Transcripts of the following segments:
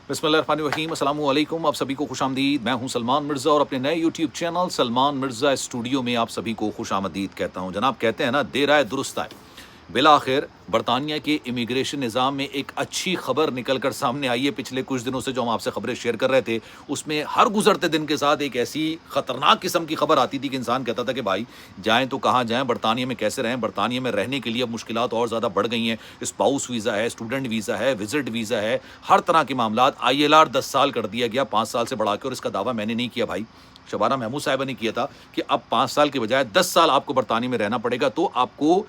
बिस्मिल्लाहिर्रहमानिर्रहीम, अस्सलाम वालेकुम। आप सभी को खुशामदीद। मैं हूं सलमान मिर्ज़ा और अपने नए YouTube channel Salman Mirza studio में आप सभी को खुशामदीद कहता हूं। जनाब, कहते हैं ना, देर आए दुरुस्त आए। बिलाखिर बरतानिया के इमिग्रेशन निज़ाम में एक अच्छी खबर निकल कर सामने आई है। पिछले कुछ दिनों से जो हम आपसे खबरें शेयर कर रहे थे, उसमें हर गुजरते दिन के साथ एक ऐसी ख़तरनाक किस्म की खबर आती थी कि इंसान कहता था कि भाई जाएँ तो कहाँ जाएँ, बरतानिया में कैसे रहें। बरतानिया में रहने के लिए अब मुश्किलात और ज़्यादा बढ़ गई हैं। स्पाउस वीज़ा है, स्टूडेंट वीज़ा है, विजिट वीज़ा है, हर तरह के मामलात। ILR 10 साल कर दिया गया, 5 साल से बढ़ा के। और इसका दावा मैंने नहीं किया भाई, शबाना महमूद साहिबा ने किया था कि अब 5 साल के बजाय 10 साल आपको बरतानिया में रहना पड़ेगा, तो आपको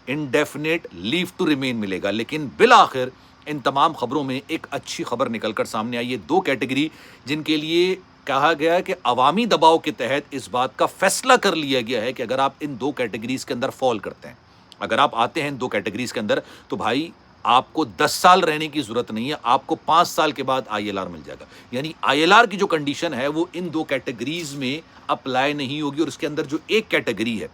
इंडेफिनेट लीव टू रिमेन मिलेगा। लेकिन बिलाखिर इन तमाम खबरों में एक अच्छी खबर निकलकर सामने आई है। 2 कैटेगरी जिनके लिए कहा गया कि अवामी दबाव के तहत इस बात का फैसला कर लिया गया है कि अगर आप इन 2 कैटेगरीज के अंदर फॉल करते हैं, अगर आप आते हैं इन 2 कैटेगरीज के अंदर, तो भाई आपको 10 साल रहने की जरूरत नहीं है, आपको 5 साल के बाद ILR मिल जाएगा। यानी ILR की जो कंडीशन है वो इन 2 कैटेगरीज में अप्लाई नहीं होगी। और इसके अंदर जो एक कैटेगरी है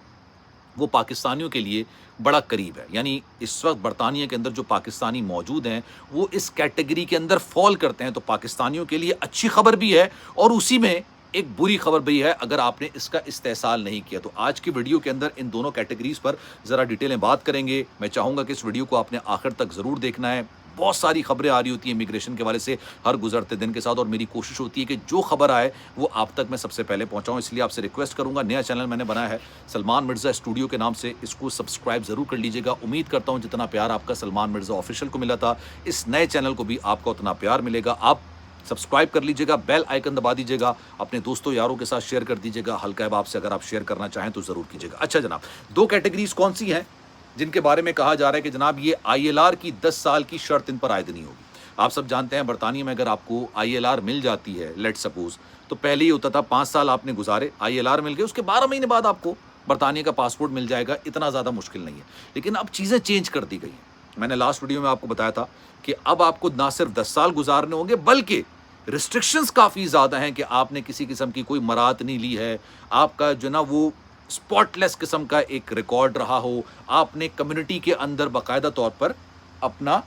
वो पाकिस्तानियों के लिए बड़ा करीब है। यानी इस वक्त बरतानिया के अंदर जो पाकिस्तानी मौजूद हैं वो इस कैटेगरी के अंदर फॉल करते हैं। तो पाकिस्तानियों के लिए अच्छी खबर भी है और उसी में एक बुरी खबर भी है अगर आपने इसका इस्तेसाल नहीं किया। तो आज की वीडियो के अंदर इन दोनों कैटेगरीज पर ज़रा डिटेल में बात करेंगे। मैं चाहूँगा कि इस वीडियो को आपने आखिर तक ज़रूर देखना है। बहुत सारी खबरें आ रही होती हैं इमिग्रेशन के वाले से हर गुजरते दिन के साथ, और मेरी कोशिश होती है कि जो खबर आए वो आप तक मैं सबसे पहले पहुंचाऊं। इसलिए आपसे रिक्वेस्ट करूंगा, नया चैनल मैंने बनाया है सलमान मिर्ज़ा स्टूडियो के नाम से, इसको सब्सक्राइब ज़रूर कर लीजिएगा। उम्मीद करता हूं जितना प्यार आपका सलमान मिर्ज़ा ऑफिशियल को मिला था, इस नए चैनल को भी आपका उतना प्यार मिलेगा। आप सब्सक्राइब कर लीजिएगा, बेल आइकन दबा दीजिएगा, अपने दोस्तों यारों के साथ शेयर कर दीजिएगा। हल्का बाप से अगर आप शेयर करना चाहें तो ज़रूर कीजिएगा। अच्छा जनाब, 2 कैटेगरीज कौन सी हैं जिनके बारे में कहा जा रहा है कि जनाब ये ILR की 10 साल की शर्त इन पर आयद नहीं होगी। आप सब जानते हैं बरतानिया में अगर आपको ILR मिल जाती है, लेट सपोज, तो पहले ही होता था 5 साल आपने गुजारे, ILR मिल गए, उसके 12 महीने बाद आपको बरतानिया का पासपोर्ट मिल जाएगा। इतना ज़्यादा मुश्किल नहीं है। लेकिन अब चीज़ें चेंज कर दी गई हैं। मैंने लास्ट वीडियो में आपको बताया था कि अब आपको ना सिर्फ 10 साल गुजारने होंगे, बल्कि रिस्ट्रिक्शंस काफ़ी ज़्यादा हैं कि आपने किसी किस्म की कोई मराहत नहीं ली है, आपका जो ना वो स्पॉटलेस किस्म का एक रिकॉर्ड रहा हो, आपने कम्युनिटी के अंदर बाकायदा तौर पर अपना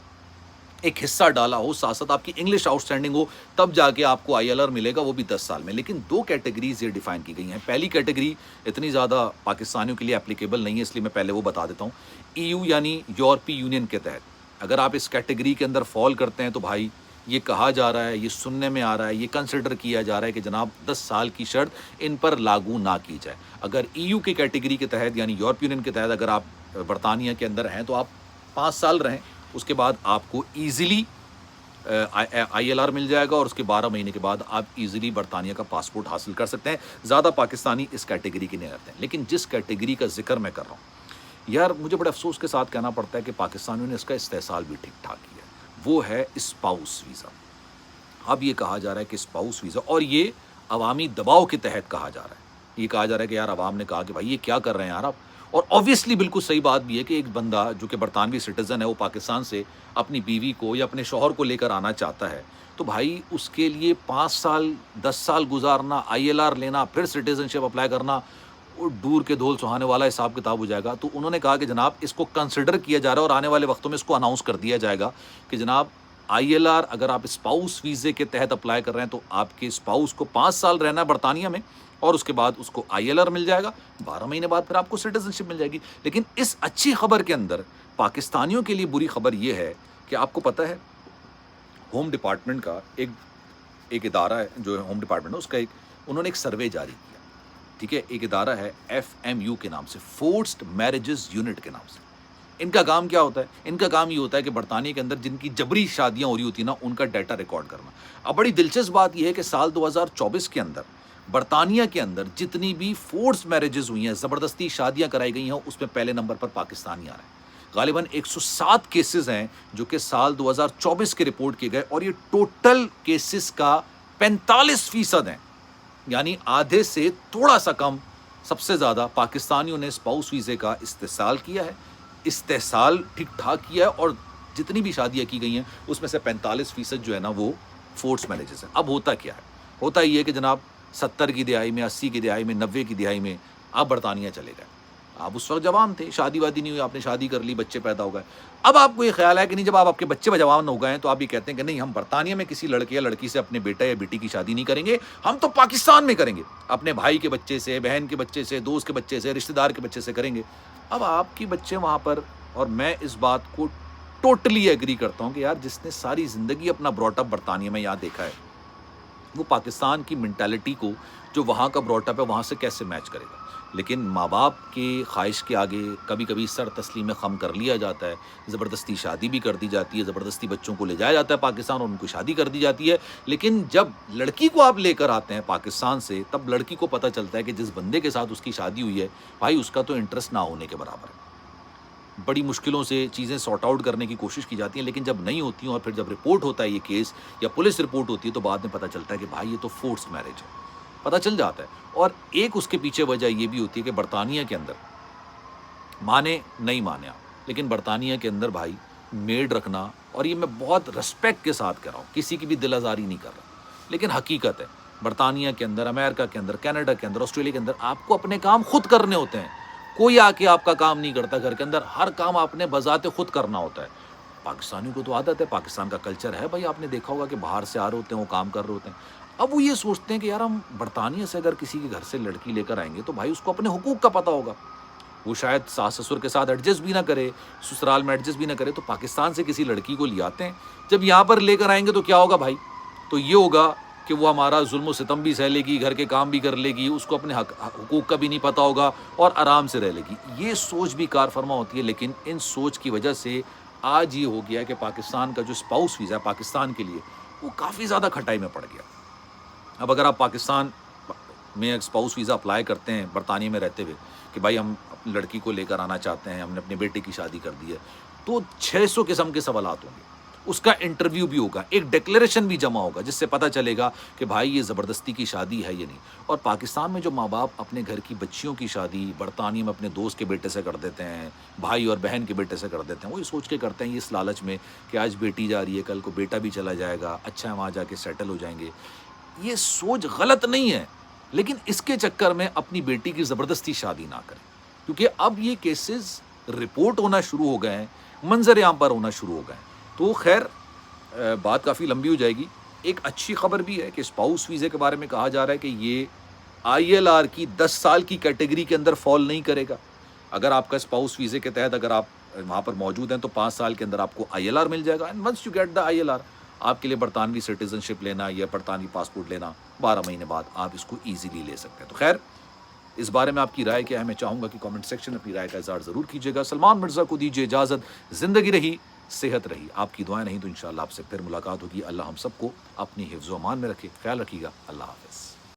एक हिस्सा डाला हो, साथ साथ आपकी इंग्लिश आउटस्टैंडिंग हो, तब जाके आपको ILR मिलेगा, वो भी 10 साल में। लेकिन 2 कैटेगरीज ये डिफाइन की गई हैं। पहली कैटेगरी इतनी ज़्यादा पाकिस्तानियों के लिए एप्लीकेबल नहीं है, इसलिए मैं पहले वो बता देता हूँ। EU यानी यूरोपीय यूनियन के तहत अगर आप इस कैटेगरी के अंदर फॉल करते हैं तो भाई ये कहा जा रहा है, ये सुनने में आ रहा है, ये कंसिडर किया जा रहा है कि जनाब 10 साल की शर्त इन पर लागू ना की जाए। अगर EU की कैटेगरी के तहत यानी यूरोपीय यूनियन के तहत अगर आप बरतानिया के अंदर हैं तो आप 5 साल रहें, उसके बाद आपको ईजिली ILR मिल जाएगा और उसके 12 महीने के बाद आप इजीली बरतानिया का पासपोर्ट हासिल कर सकते हैं। ज़्यादा पाकिस्तानी इस कैटेगरी के नहीं रहते हैं। लेकिन जिस कैटेगरी का जिक्र मैं कर रहा हूँ यार, मुझे बड़े अफसोस के साथ कहना पड़ता है कि पाकिस्तानियों ने इसका इस्तेसाल भी ठीक ठाक किया। वो है स्पाउस वीज़ा। अब ये कहा जा रहा है कि स्पाउस वीज़ा, और ये अवामी दबाव के तहत कहा जा रहा है। ये कहा जा रहा है कि यार अवाम ने कहा कि भाई ये क्या कर रहे हैं यार आप। और ऑब्वियसली बिल्कुल सही बात भी है कि एक बंदा जो कि बरतानवी सिटीज़न है, वो पाकिस्तान से अपनी बीवी को या अपने शौहर को लेकर आना चाहता है, तो भाई उसके लिए 5 साल 10 साल गुजारना, ILR लेना, फिर सिटीज़नशिप अप्लाई करना, वो दूर के धोल सुहाने वाला हिसाब किताब हो जाएगा। तो उन्होंने कहा कि जनाब इसको कंसिडर किया जा रहा है और आने वाले वक्तों में इसको अनाउंस कर दिया जाएगा कि जनाब ILR अगर आप स्पाउस वीज़े के तहत अप्लाई कर रहे हैं तो आपके स्पाउस को 5 साल रहना है बरतानिया में और उसके बाद उसको ILR मिल जाएगा, 12 महीने बाद फिर आपको सिटीजनशिप मिल जाएगी। लेकिन इस अच्छी खबर के अंदर पाकिस्तानियों के लिए बुरी खबर यह है कि आपको पता है होम डिपार्टमेंट का एक इदारा है, जो होम डिपार्टमेंट है उसका उन्होंने एक सर्वे जारी किया। ठीक है, एक इदारा है FMU के नाम से, फोर्स्ड मैरिजेस यूनिट के नाम से। इनका काम क्या होता है? इनका काम ये होता है कि बरतानिया के अंदर जिनकी जबरी शादियां हो रही होती ना, उनका डाटा रिकॉर्ड करना। अब बड़ी दिलचस्प बात यह है कि साल 2024 के अंदर बरतानिया के अंदर जितनी भी फोर्स मैरिजेस हुई हैं, ज़बरदस्ती शादियां कराई गई हैं, उसमें पहले नंबर पर पाकिस्तानी आ रहे हैं। गालिबन 107 केसेस हैं जो कि साल 2024 के रिपोर्ट किए गए, और ये टोटल केसेस का 45% हैं, यानी आधे से थोड़ा सा कम। सबसे ज़्यादा पाकिस्तानियों ने स्पाउस वीज़े का इस्तेसाल किया है, इस्तेसाल ठीक ठाक किया है, और जितनी भी शादियां की गई हैं उसमें से 45% जो है ना वो फोर्स मैरिजेस हैं। अब होता क्या है? होता ये है कि जनाब 70 की दिहाई में, 80 की दिहाई में, 90 की दिहाई में आप बरतानिया चले गए, آپ اس وقت جوان تھے, شادی وادی نہیں ہوئی, آپ نے شادی کر لی, بچے پیدا ہو گئے. اب آپ کو یہ خیال ہے کہ نہیں, جب آپ کے بچے جوان ہو گئے ہیں تو آپ یہ کہتے ہیں کہ نہیں, ہم برطانیہ میں کسی لڑکے یا لڑکی سے اپنے بیٹا یا بیٹی کی شادی نہیں کریں گے, ہم تو پاکستان میں کریں گے, اپنے بھائی کے بچے سے, بہن کے بچے سے, دوست کے بچے سے, رشتہ دار کے بچے سے کریں گے. اب آپ کے بچے وہاں پر, اور میں اس بات کو ٹوٹلی ایگری کرتا ہوں کہ یار جس نے ساری زندگی اپنا براٹ اپ برطانیہ میں یہاں دیکھا ہے, وہ پاکستان کی مینٹالٹی کو جو وہاں کا براٹ اپ ہے وہاں سے کیسے میچ کرے گا. لیکن ماں باپ کی خواہش کے آگے کبھی کبھی سر تسلیم خم کر لیا جاتا ہے, زبردستی شادی بھی کر دی جاتی ہے, زبردستی بچوں کو لے جایا جاتا ہے پاکستان اور ان کو شادی کر دی جاتی ہے. لیکن جب لڑکی کو آپ لے کر آتے ہیں پاکستان سے, تب لڑکی کو پتہ چلتا ہے کہ جس بندے کے ساتھ اس کی شادی ہوئی ہے بھائی, اس کا تو انٹرسٹ نہ ہونے کے برابر ہے. بڑی مشکلوں سے چیزیں سارٹ آؤٹ کرنے کی کوشش کی جاتی ہیں, لیکن جب نہیں ہوتی ہیں اور پھر جب رپورٹ ہوتا ہے یہ کیس یا پولیس رپورٹ ہوتی ہے تو بعد میں پتہ چلتا ہے کہ بھائی یہ تو فورس میرج ہے, پتہ چل جاتا ہے. اور ایک اس کے پیچھے وجہ یہ بھی ہوتی ہے کہ برطانیہ کے اندر مانے نہیں مانے آپ, لیکن برطانیہ کے اندر بھائی میڈ رکھنا, اور یہ میں بہت رسپیکٹ کے ساتھ کر رہا ہوں, کسی کی بھی دل آزاری نہیں کر رہا, لیکن حقیقت ہے برطانیہ کے اندر, امریکہ کے اندر, کینیڈا کے اندر, آسٹریلیا کے اندر آپ کو اپنے کام خود کرنے ہوتے ہیں. کوئی آ کے آپ کا کام نہیں کرتا گھر کے اندر, ہر کام آپ نے بذات خود کرنا ہوتا ہے. پاکستانیوں کو تو عادت ہے, پاکستان کا کلچر ہے بھائی, آپ نے دیکھا ہوگا کہ باہر سے آ رہے ہوتے ہیں, وہ کام کر رہے ہوتے ہیں. اب وہ یہ سوچتے ہیں کہ یار ہم برطانیہ سے اگر کسی کے گھر سے لڑکی لے کر آئیں گے تو بھائی اس کو اپنے حقوق کا پتہ ہوگا, وہ شاید ساس سسر کے ساتھ ایڈجسٹ بھی نہ کرے, سسرال میں ایڈجسٹ بھی نہ کرے. تو پاکستان سے کسی لڑکی کو لے آتے ہیں, جب یہاں پر لے کر آئیں گے تو کیا ہوگا بھائی, تو یہ ہوگا کہ وہ ہمارا ظلم و ستم بھی سہ لے گی, گھر کے کام بھی کر لے گی, اس کو اپنے حقوق کا بھی نہیں پتہ ہوگا اور آرام سے رہ لے گی. یہ سوچ بھی کار فرما ہوتی ہے, لیکن ان سوچ کی وجہ سے آج یہ ہو گیا کہ پاکستان کا جو اسپاؤس ویزا ہے پاکستان کے لیے وہ کافی زیادہ کھٹائی میں پڑ گیا. اب اگر آپ پاکستان میں اسپاؤس ویزا اپلائی کرتے ہیں برطانیہ میں رہتے ہوئے کہ بھائی ہم اپنی لڑکی کو لے کر آنا چاہتے ہیں, ہم نے اپنے بیٹے کی شادی کر دی ہے, تو 600 قسم کے سوالات ہوں گے, اس کا انٹرویو بھی ہوگا, ایک ڈکلیریشن بھی جمع ہوگا جس سے پتہ چلے گا کہ بھائی یہ زبردستی کی شادی ہے یا نہیں. اور پاکستان میں جو ماں باپ اپنے گھر کی بچیوں کی شادی برطانیہ میں اپنے دوست کے بیٹے سے کر دیتے ہیں, بھائی اور بہن کے بیٹے سے کر دیتے ہیں, وہ یہ سوچ کے کرتے ہیں یہ اس لالچ میں کہ آج بیٹی جا رہی ہے, کل کو بیٹا بھی چلا جائے گا, اچھا ہے وہاں جا کے سیٹل ہو جائیں گے. یہ سوچ غلط نہیں ہے, لیکن اس کے چکر میں اپنی بیٹی کی زبردستی شادی نہ کریں, کیونکہ اب یہ کیسز رپورٹ ہونا شروع ہو گئے ہیں, منظر عام پر ہونا شروع ہو گئے ہیں. تو خیر بات کافی لمبی ہو جائے گی. ایک اچھی خبر بھی ہے کہ اسپاؤس ویزے کے بارے میں کہا جا رہا ہے کہ یہ ILR کی 10 سال کی کیٹیگری کے اندر فال نہیں کرے گا. اگر آپ کا اسپاؤس ویزے کے تحت اگر آپ وہاں پر موجود ہیں تو 5 سال کے اندر آپ کو ILR مل جائے گا. And once you get the ILR, آپ کے لیے برطانوی سٹیزن شپ لینا یا برطانوی پاسپورٹ لینا 12 مہینے بعد آپ اس کو ایزیلی لے سکتے ہیں. تو خیر اس بارے میں آپ کی رائے کیا ہے, میں چاہوں گا کہ کامنٹ سیکشن میں اپنی رائے کا اظہار ضرور کیجیے گا. سلمان مرزا کو دیجیے اجازت, زندگی رہی, صحت رہی, آپ کی دعائیں نہیں تو انشاءاللہ آپ سے پھر ملاقات ہوگی. اللہ ہم سب کو اپنی حفظ و امان میں رکھے, خیال رکھیے گا. اللہ حافظ.